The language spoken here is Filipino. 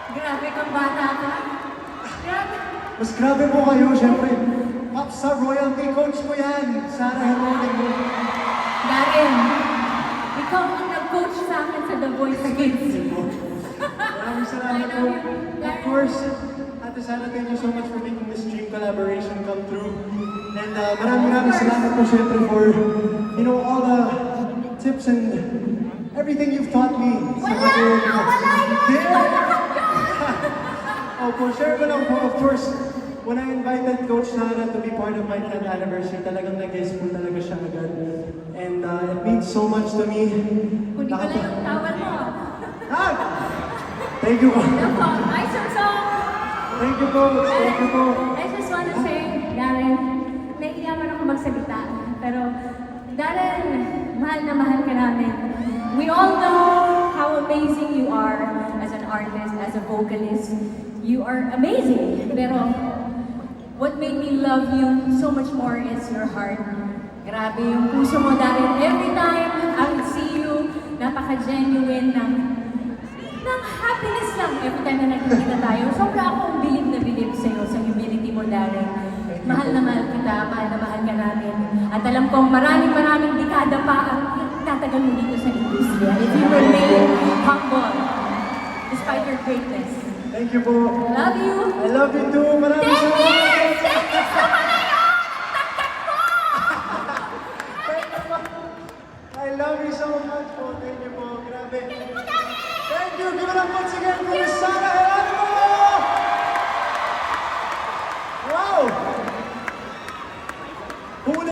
Grabe kang bata ka. Grabe. Mas grabe po kayo, syempre. Sa royalty coach ko yan. Sarah Heronimo. Darren, ikaw ang nag-coach sa akin sa The Voice Kids. Maraming salamat po. Of course, Ate Sarah, thank you so much for making this dream collaboration come true. And maraming salamat po syempre for, you know, all the tips and everything you've taught me. Wala yun! Opo, share ko lang po, of course, when I invited Coach Sarah to be part of my 10th anniversary, talagang nag-guess po talaga siya agad. And it means so much to me. Kundi ko lang yung tawal mo. Ah! Thank you po. Opo, ay, song! Thank you po. Thank you po. I just wanna say, Darren, naiiyaman ako magsalita. Pero, Darren, mahal na mahal ka namin. We all know how amazing you are as an artist, as a vocalist. You are amazing. Pero, what made me love you so much more is your heart. Grabe yung puso mo, Darren. Every time I would see you, napaka-genuine ng happiness lang. Every time na nagkikita tayo, sobra akong bilib na bilib sa'yo, sa humility mo, Darren. Mahal na mahal kita, mahal na mahal ka namin. At alam kong maraming dekada pa ang tatagal mo dito sa industriya. If you remain humble, despite your greatness. Thank you po. Love you! I love you too. Maraming 10 salamat. years! 10 years na pala yun! Tagtag mo! I love you so much po. Thank you po. Grabe. Thank you. Give it up once again for Sarah Heronimo. Wow!